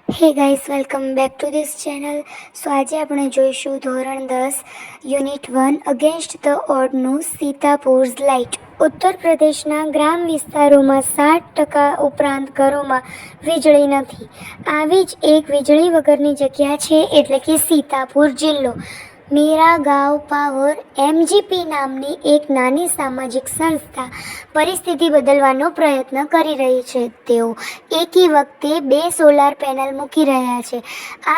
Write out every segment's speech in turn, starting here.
હે guys, welcome back to this channel. So આજે આપણે જોઈશું ધોરણ 10 યુનિટ 1 અગેન્સ્ટ ધ ઓડનું સીતાપુર્સ લાઇટ. ઉત્તર પ્રદેશના ગ્રામ વિસ્તારોમાં 60% ઉપરાંત ઘરોમાં વીજળી નથી. આવી જ એક વીજળી વગરની જગ્યા છે એટલે કે સીતાપુર જિલ્લો. મેરા ગાંવ પાવર એમજીપી નામની એક નાની સામાજિક સંસ્થા પરિસ્થિતિ બદલવાનો પ્રયત્ન કરી રહી છે. તેઓ એકી વખતે 2 સોલાર પેનલ મૂકી રહ્યા છે.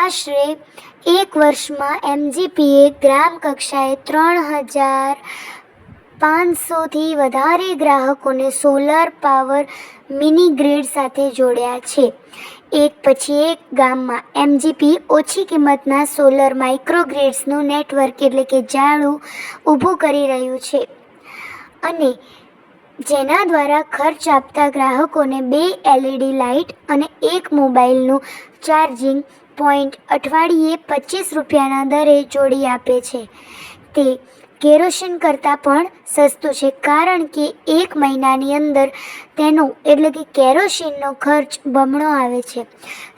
આશરે 1 વર્ષમાં એમજીપીએ ગ્રામ કક્ષાએ 3,500થી વધારે ગ્રાહકોને સોલાર પાવર મિની ગ્રીડ સાથે જોડ્યા છે. એક પછી એક ગામમાં એમજીપી ઓછી કિંમતના સોલર માઇક્રોગ્રીડ્સનું નેટવર્ક એટલે કે જાળું ઊભું કરી રહ્યું છે અને જેના દ્વારા ખર્ચ આપતા ગ્રાહકોને 2 એલઈડી લાઇટ અને એક મોબાઈલનું ચાર્જિંગ પોઈન્ટ અઠવાડિયે 25 રૂપિયાના દરે જોડી આપે છે. તે કેરોસીન કરતાં પણ સસ્તું છે કારણ કે 1 મહિનાની અંદર તેનો એટલે કે કેરોસીનનો ખર્ચ બમણો આવે છે.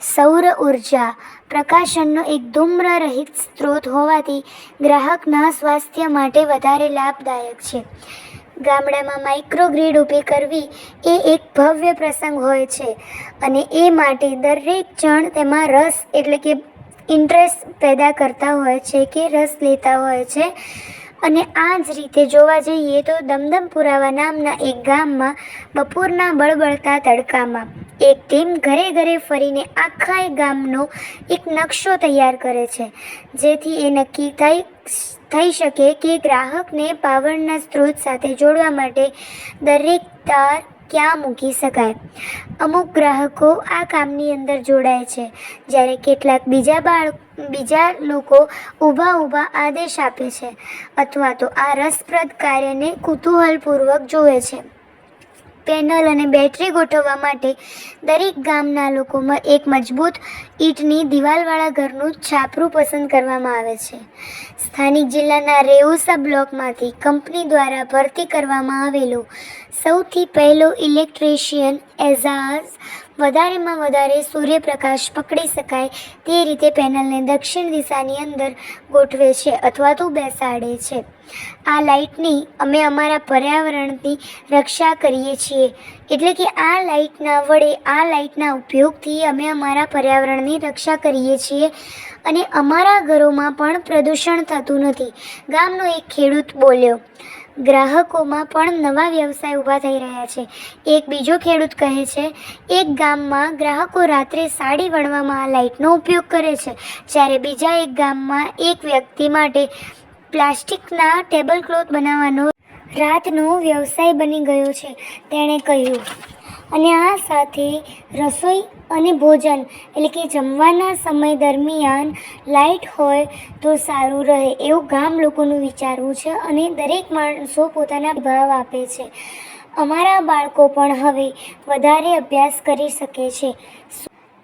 સૌર ઉર્જા પ્રકાશનનો એક ધૂમ્રરહિત સ્ત્રોત હોવાથી ગ્રાહકના સ્વાસ્થ્ય માટે વધારે લાભદાયક છે. ગામડામાં માઇક્રોગ્રીડ ઊભી કરવી એ એક ભવ્ય પ્રસંગ હોય છે અને એ માટે દરેક જણ તેમાં રસ એટલે કે ઇન્ટરેસ્ટ પેદા કરતા હોય છે કે રસ લેતા હોય છે. અને આ જ રીતે જોવા જઈએ તો દમદમપુરાવા નામના એક ગામમાં બપોરના બળબળતા તડકામાં એક ટીમ ઘરે ઘરે ફરીને આખા ગામનો એક નકશો તૈયાર કરે છે જેથી એ નક્કી થઈ શકે કે ગ્રાહકને પાવરના સ્ત્રોત સાથે જોડવા માટે દરેક તાર ક્યાં મૂકી શકાય. અમુક ગ્રાહકો આ કામની અંદર જોડાય છે જ્યારે કેટલાક બીજા લોકો ઊભા આદેશ આપે છે અથવા તો આ રસપ્રદ કાર્યને કુતૂહલપૂર્વક જુએ છે. પેનલ અને બેટરી ગોઠવવા માટે દરેક ગામના લોકોમાં એક મજબૂત ઈંટની દિવાલવાળા ઘરનું છાપરું પસંદ કરવામાં આવે છે. સ્થાનિક જિલ્લાના રેઉસા બ્લોકમાંથી કંપની દ્વારા ભરતી કરવામાં આવેલો સૌથી પહેલો ઇલેક્ટ્રિશિયન એજાઝ વધારેમાં વધારે સૂર્યપ્રકાશ પકડી શકાય તે રીતે પેનલને દક્ષિણ દિશાની અંદર ગોઠવે છે અથવા તો બેસાડે છે. આ લાઇટની અમે અમારા પર્યાવરણની રક્ષા કરીએ છીએ એટલે કે આ લાઇટના ઉપયોગથી અમે અમારા પર્યાવરણની રક્ષા કરીએ છીએ અને અમારા ઘરોમાં પણ પ્રદૂષણ થતું નથી. ગામનો એક ખેડૂત બોલ્યો. ગ્રાહકોમાં પણ નવા વ્યવસાય ઊભા થઈ રહ્યા છે. એક બીજો ખેડૂત કહે છે, એક ગામમાં ગ્રાહકો રાત્રે સાડી વણવામાં આ લાઇટનો ઉપયોગ કરે છે જ્યારે બીજા એક ગામમાં એક વ્યક્તિ માટે પ્લાસ્ટિકના ટેબલક્લોથ બનાવવાનો રાતનો વ્યવસાય બની ગયો છે, તેણે કહ્યું. અને આ સાથે રસોઈ અને ભોજન એટલે કે જમવાના સમય દરમિયાન લાઇટ હોય તો સારું રહે એવું ગામ લોકોનું વિચારવું છે અને દરેક માણસો પોતાના ભાવ આપે છે. અમારા બાળકો પણ હવે વધારે અભ્યાસ કરી શકે છે.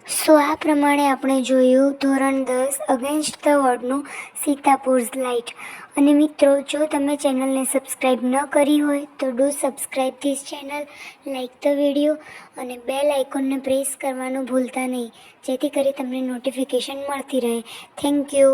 સો આ પ્રમાણે આપણે જોયું ધોરણ 10 અગેન્સ્ટ ધ ઓડનું સીતાપુર્સ લાઇટ. અને મિત્રો, જો તમે ચેનલને સબસ્ક્રાઈબ ન કરી હોય તો do subscribe this channel, like the video અને બેલ આઇકોનને પ્રેસ કરવાનું ભૂલતા નહીં જેથી કરી તમને નોટિફિકેશન મળતી રહે. Thank you.